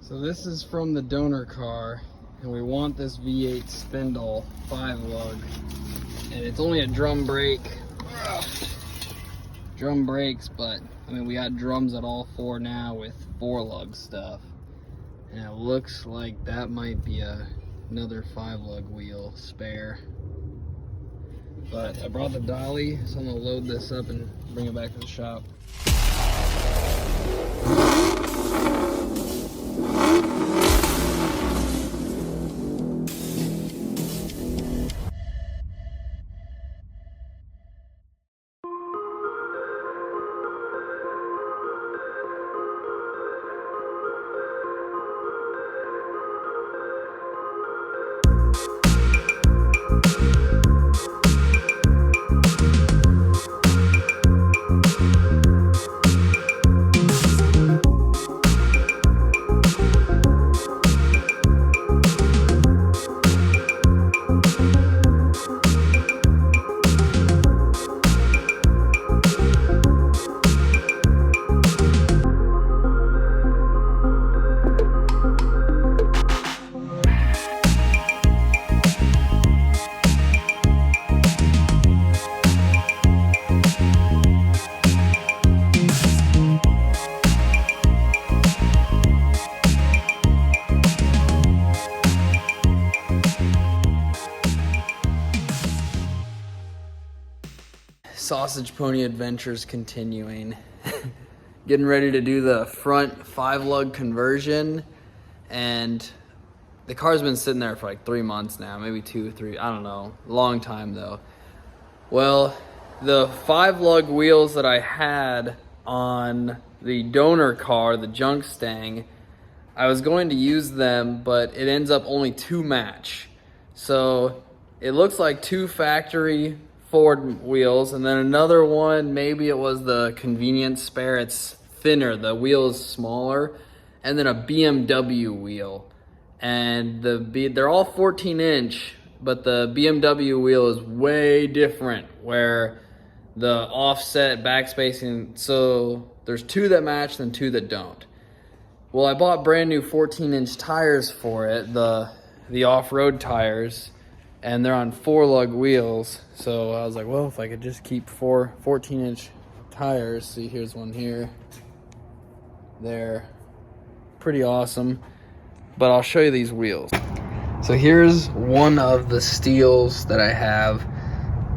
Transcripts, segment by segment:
So this is from the donor car, and we want this V8 Spindle 5-lug, and it's only a drum brake. Drum brakes, but I mean we got drums at all 4 now with 4-lug stuff, and it looks like that might be another 5-lug wheel spare. But I brought the dolly, so I'm gonna load this up and bring it back to the shop. Sausage Pony adventures continuing. Getting ready to do the front 5-lug conversion, and the car's been sitting there for like 3 months now, maybe 2 or 3, I don't know, long time though. Well, the 5-lug wheels that I had on the donor car, the Mustang, I was going to use them, but it ends up only 2 match. So it looks like 2 factory Ford wheels, and then another one, maybe it was the convenience spare, it's thinner, the wheel is smaller, and then a BMW wheel. And they're all 14-inch, but the BMW wheel is way different, where the offset backspacing, so there's 2 that match and 2 that don't. Well, I bought brand new 14-inch tires for it, the off-road tires, and they're on 4-lug wheels. So I was like, well, if I could just keep 4 14-inch tires. See, here's one here. They're pretty awesome. But I'll show you these wheels. So here's one of the steels that I have,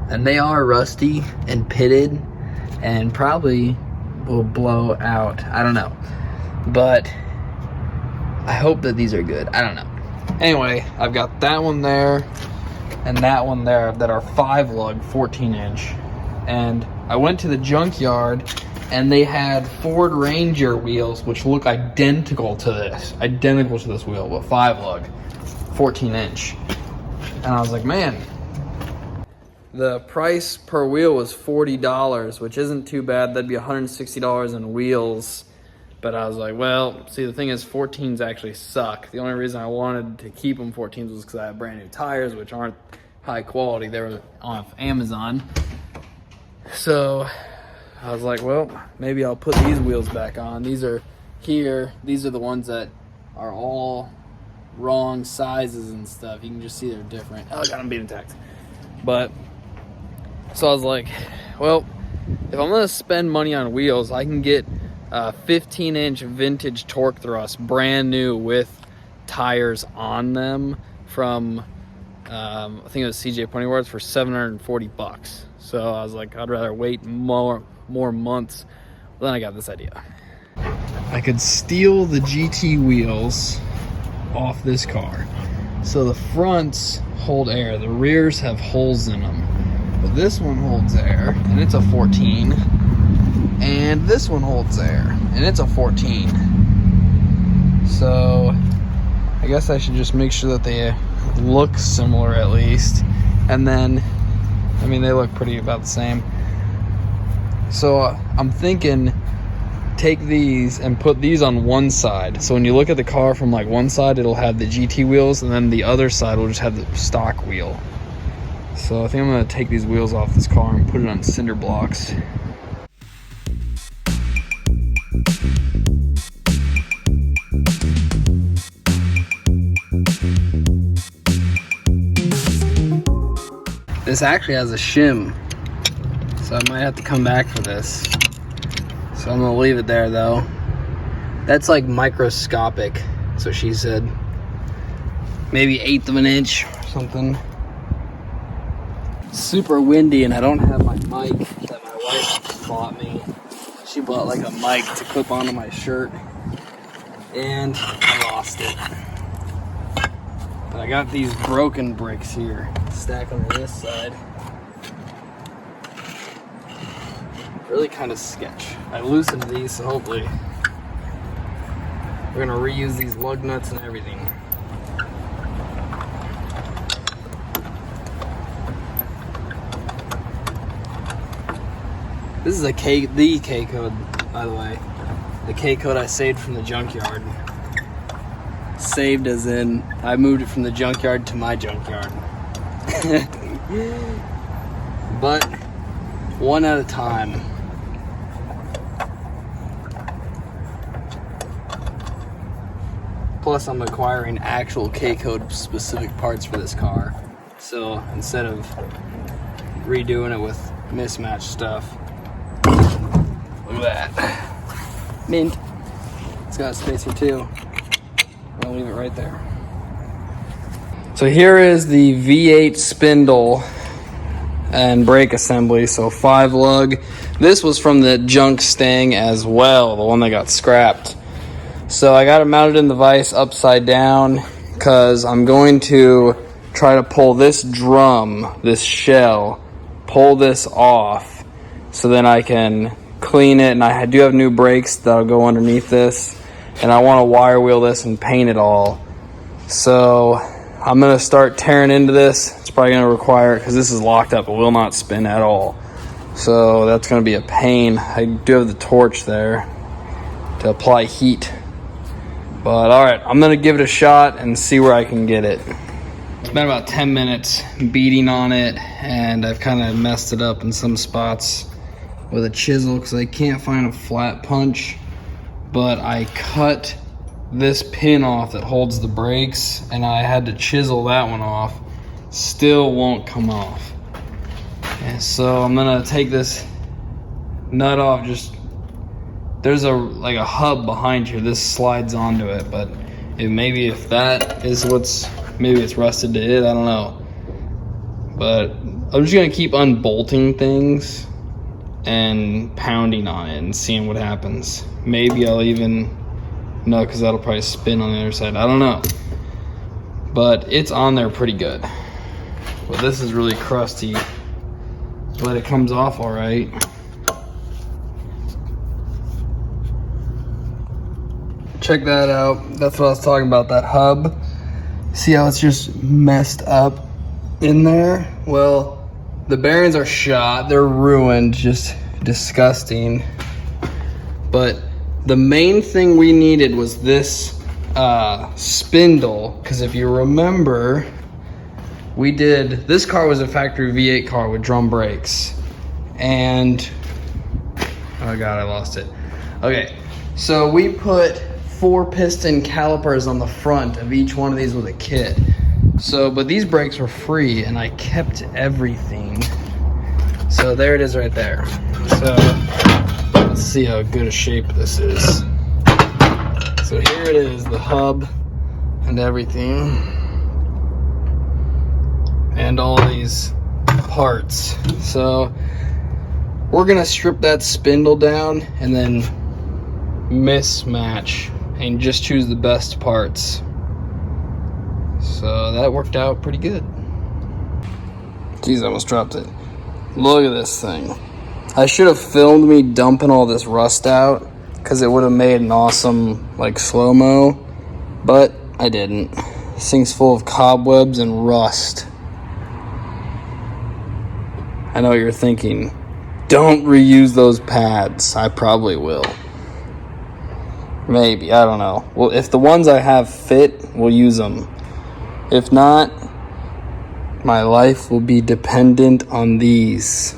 and they are rusty and pitted and probably will blow out. I don't know. But I hope that these are good. I don't know. Anyway, I've got that one there and that one there that are 5-lug 14-inch. And I went to the junkyard and they had Ford Ranger wheels which look identical to this wheel, but 5-lug 14-inch. And I was like, man, the price per wheel was $40, which isn't too bad. That'd be $160 in wheels. But I was like, well, see, the thing is 14s actually suck. The only reason I wanted to keep them 14s was because I have brand new tires, which aren't high quality. They were off Amazon. So I was like, well, maybe I'll put these wheels back on. These are here. These are the ones that are all wrong sizes and stuff. You can just see they're different. Oh, God, I'm being attacked. But, so I was like, well, if I'm going to spend money on wheels, I can get 15-inch vintage torque thrust, brand new with tires on them from I think it was CJ Pony Works for $740. So I was like, I'd rather wait more months. Then I got this idea. I could steal the GT wheels off this car. So the fronts hold air, the rears have holes in them, but this one holds air and it's a 14. And this one holds air, and it's a 14. So I guess I should just make sure that they look similar at least. And then, I mean, they look pretty about the same. So I'm thinking take these and put these on one side. So when you look at the car from like one side, it'll have the GT wheels, and then the other side will just have the stock wheel. So I think I'm gonna take these wheels off this car and put it on cinder blocks. This actually has a shim, so I might have to come back for this. So I'm gonna leave it there though. That's like microscopic, that's what she said. Maybe 1/8 of an inch or something. It's super windy and I don't have my mic that my wife bought me. She bought like a mic to clip onto my shirt and I lost it. But I got these broken bricks here, stacked on this side. Really kind of sketch. I loosened these, so hopefully we're gonna reuse these lug nuts and everything. This is the K code, by the way. The K code I saved from the junkyard. Saved as in, I moved it from the junkyard to my junkyard. But, one at a time. Plus, I'm acquiring actual K code specific parts for this car. So, instead of redoing it with mismatched stuff. Look at that. Mint. It's got a spacer too. I'll leave it right there. So here is the V8 Spindle and brake assembly. So 5 lug. This was from the junk Mustang as well, the one that got scrapped. So I got it mounted in the vise upside down because I'm going to try to pull this drum, this shell, pull this off so then I can clean it. And I do have new brakes that'll go underneath this. And I want to wire wheel this and paint it all. So I'm going to start tearing into this. It's probably going to require it because this is locked up. It will not spin at all. So that's going to be a pain. I do have the torch there to apply heat. But all right, I'm going to give it a shot and see where I can get it. It's been about 10 minutes beating on it, and I've kind of messed it up in some spots with a chisel because I can't find a flat punch. But I cut this pin off that holds the brakes, and I had to chisel that one off. Still won't come off. And so I'm gonna take this nut off. Just there's like a hub behind here. This slides onto it, but maybe if that is maybe it's rusted to it. I don't know. But I'm just gonna keep unbolting things and pounding on it and seeing what happens. Maybe I'll even, no, because that'll probably spin on the other side. I don't know. But it's on there pretty good. Well, this is really crusty, but it comes off all right. Check that out. That's what I was talking about, that hub. See how it's just messed up in there? Well, the bearings are shot. They're ruined, just disgusting. But the main thing we needed was this spindle, because if you remember, this car was a factory V8 car with drum brakes. And, oh God, I lost it. Okay, so we put 4 piston calipers on the front of each one of these with a kit. So, but these brakes were free and I kept everything. So there it is right there. So let's see how good a shape this is. So here it is, the hub and everything. And all these parts. So we're gonna strip that spindle down and then mismatch and just choose the best parts. So that worked out pretty good. Jeez, I almost dropped it. Look at this thing. I should have filmed me dumping all this rust out because it would have made an awesome like slow-mo, but I didn't. This thing's full of cobwebs and rust. I know what you're thinking. Don't reuse those pads. I probably will. Maybe, I don't know. Well, if the ones I have fit, we'll use them. If not, my life will be dependent on these.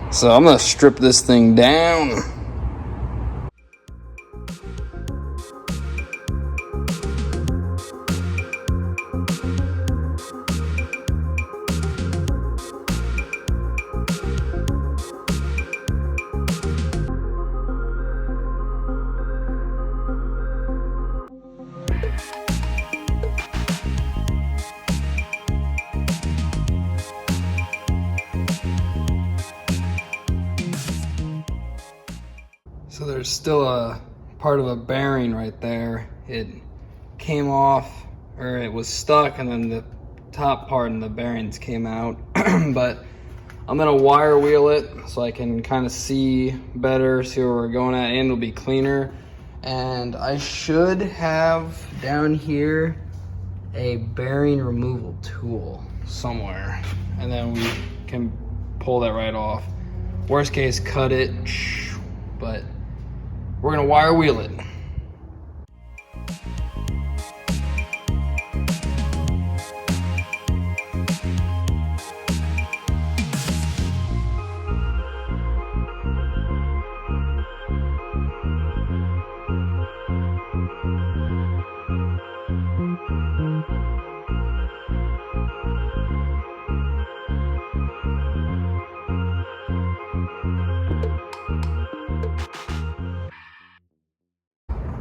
So I'm gonna strip this thing down. So there's still a part of a bearing right there. It came off, or it was stuck, and then the top part and the bearings came out. But I'm gonna wire wheel it so I can kind of see better, see where we're going at, and it'll be cleaner. And I should have down here a bearing removal tool somewhere, and then we can pull that right off. Worst case, cut it, but we're gonna wire wheel it.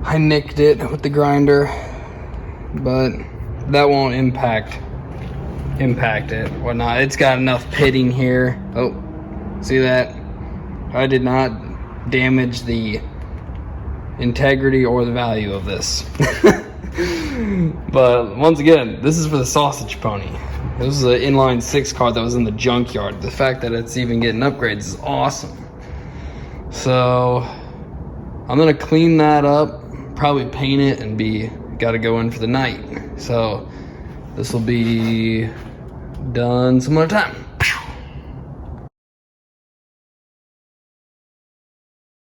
I nicked it with the grinder, but that won't impact it or not. It's got enough pitting here. Oh, see that? I did not damage the integrity or the value of this. But once again, this is for the sausage pony. This is an inline 6 car that was in the junkyard. The fact that it's even getting upgrades is awesome. So I'm gonna clean that up, probably paint it, and gotta go in for the night. So this will be done some other time.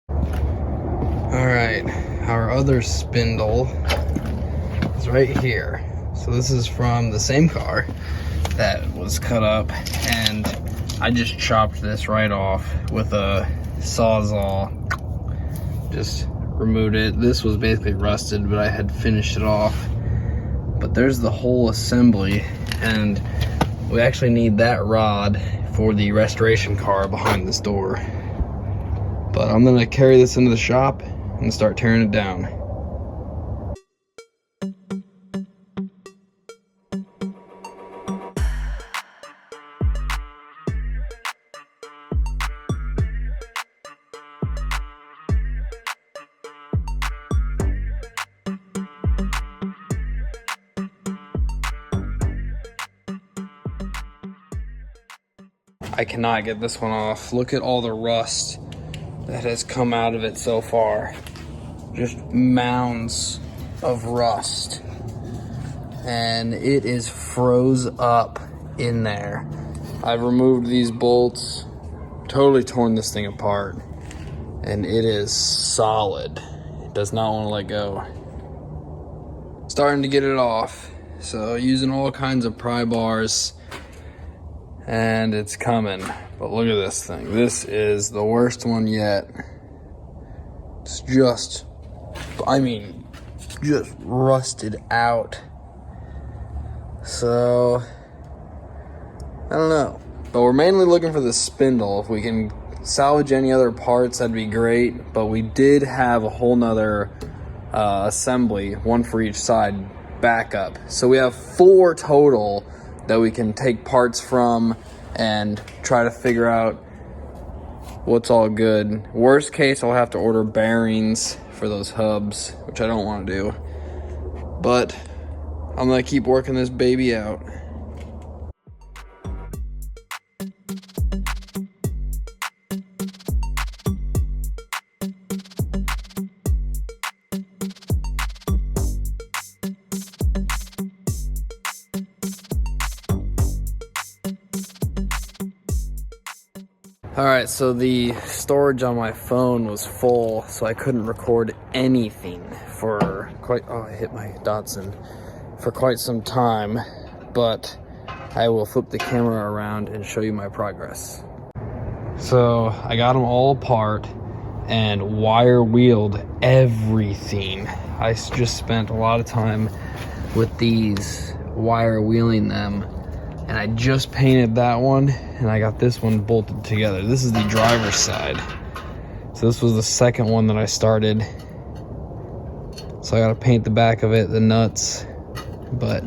All right, our other spindle is right here. So this is from the same car that was cut up, and I just chopped this right off with a Sawzall. Just removed it. This was basically rusted, but I had finished it off. But there's the whole assembly, and we actually need that rod for the restoration car behind this door. But I'm gonna carry this into the shop and start tearing it down. I cannot get this one off. Look at all the rust that has come out of it so far. Just mounds of rust. And it is froze up in there. I've removed these bolts, totally torn this thing apart, and it is solid. It does not want to let go. Starting to get it off. So using all kinds of pry bars, and it's coming. But look at this thing. This is the worst one yet. It's just, I mean, just rusted out. So, I don't know. But we're mainly looking for the spindle. If we can salvage any other parts, that'd be great. But we did have a whole nother assembly, one for each side, backup. So we have 4 total that we can take parts from and try to figure out what's all good. Worst case, I'll have to order bearings for those hubs, which I don't want to do. But I'm gonna keep working this baby out. All right, so the storage on my phone was full, so I couldn't record anything for I hit my Datsun, for quite some time, but I will flip the camera around and show you my progress. So I got them all apart and wire wheeled everything. I just spent a lot of time with these, wire wheeling them. And I just painted that one, and I got this one bolted together. This is the driver's side. So this was the second one that I started. So I gotta paint the back of it, the nuts. But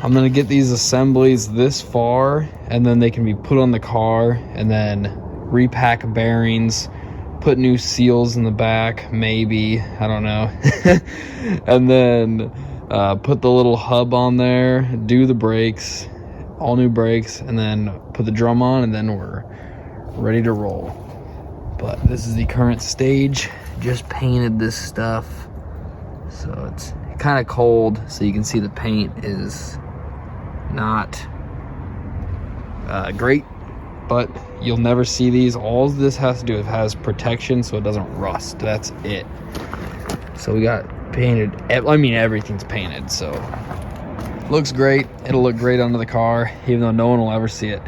I'm gonna get these assemblies this far, and then they can be put on the car, and then repack bearings, put new seals in the back, maybe, I don't know. And then put the little hub on there, do the brakes, all new brakes, and then put the drum on, and then we're ready to roll. But this is the current stage. Just painted this stuff, so it's kind of cold, so you can see the paint is not great, but you'll never see these. All this has to do is has protection so it doesn't rust. That's it. So we got painted, I mean everything's painted, so looks great. It'll look great under the car, even though no one will ever see it.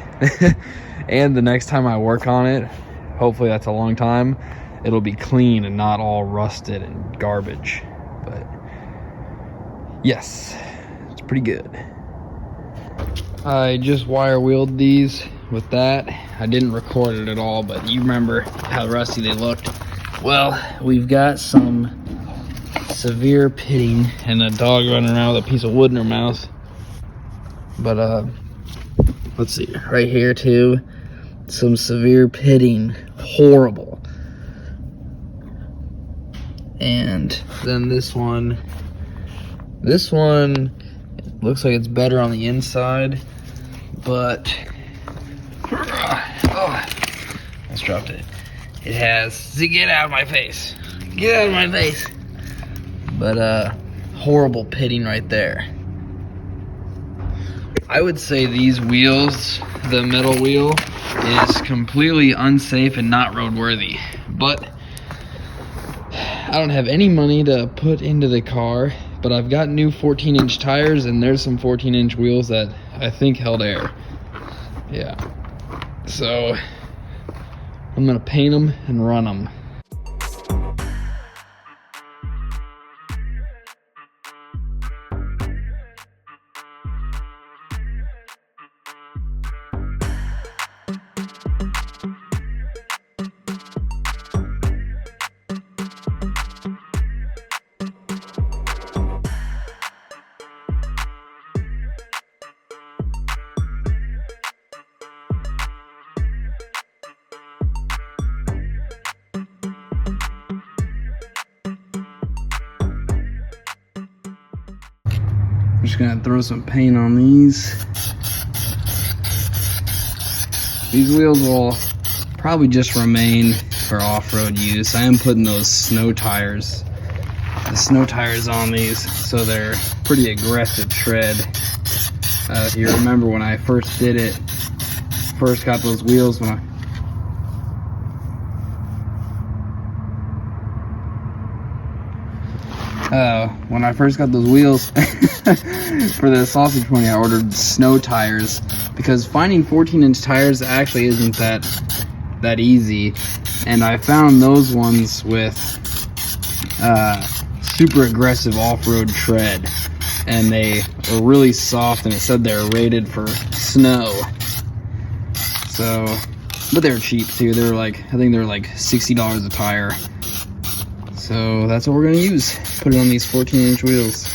And the next time I work on it, hopefully that's a long time, it'll be clean and not all rusted and garbage. But yes, it's pretty good. I just wire wheeled these with that. I didn't record it at all, but you remember how rusty they looked. Well, we've got some severe pitting and a dog running around with a piece of wood in her mouth. But let's see, right here too, some severe pitting, horrible. And then this one looks like it's better on the inside, but oh, almost dropped it. It has, see, get out of my face, get out of my face. But horrible pitting right there. I would say these wheels, the metal wheel, is completely unsafe and not roadworthy. But I don't have any money to put into the car, but I've got new 14-inch tires, and there's some 14-inch wheels that I think held air. Yeah. So I'm gonna paint them and run them. I'm just gonna throw some paint on these. These wheels will probably just remain for off-road use. I am putting those snow tires, the snow tires on these, so they're pretty aggressive tread. If you remember when I first did it, first got those wheels when I first got those wheels for the sausage pony, I ordered snow tires, because finding 14-inch tires actually isn't that easy. And I found those ones with super aggressive off-road tread, and they were really soft, and it said they were rated for snow. So, but they were cheap too. They were like, I think they were like $60 a tire. So that's what we're gonna use. Put it on these 14-inch wheels.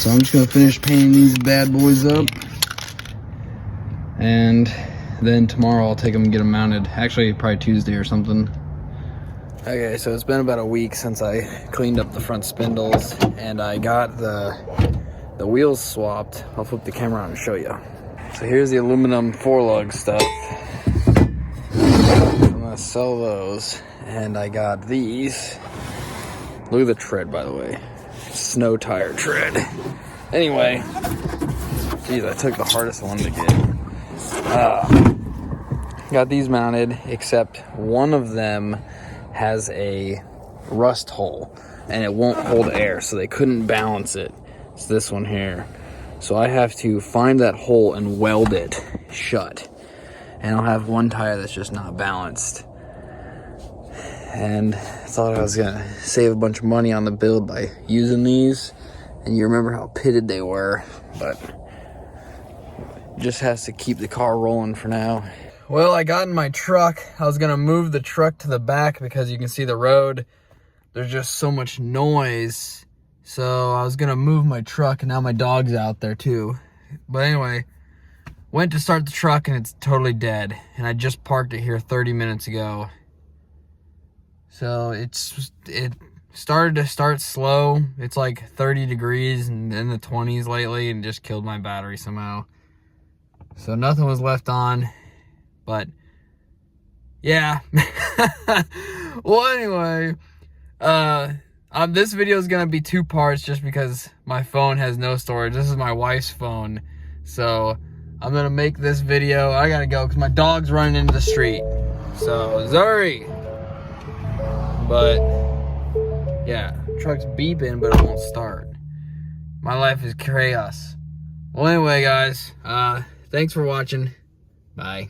So I'm just gonna finish painting these bad boys up, and then tomorrow I'll take them and get them mounted. Actually, probably Tuesday or something. Okay, so it's been about a week since I cleaned up the front spindles, and I got the wheels swapped. I'll flip the camera on and show you. So here's the aluminum 4-lug stuff. I'm gonna sell those. And I got these. Look at the tread, by the way. Snow tire tread. Anyway, geez, I took the hardest one to get. Got these mounted, except one of them has a rust hole, and it won't hold air, so they couldn't balance it. It's this one here. So I have to find that hole and weld it shut. And I'll have one tire that's just not balanced. And I thought I was gonna save a bunch of money on the build by using these, and you remember how pitted they were, but just has to keep the car rolling for now. Well, I got in my truck. I was gonna move the truck to the back because you can see the road. There's just so much noise, so I was gonna move my truck, and now my dog's out there too. But anyway, went to start the truck and it's totally dead, and I just parked it here 30 minutes ago. So it started to start slow. It's like 30 degrees and in the 20s lately, and just killed my battery somehow. So nothing was left on, but yeah. Well, anyway, this video is gonna be 2 parts just because my phone has no storage. This is my wife's phone, so I'm gonna make this video. I gotta go because my dog's running into the street. So sorry, but yeah, truck's beeping, but it won't start. My life is chaos. Well, anyway, guys, thanks for watching. Bye.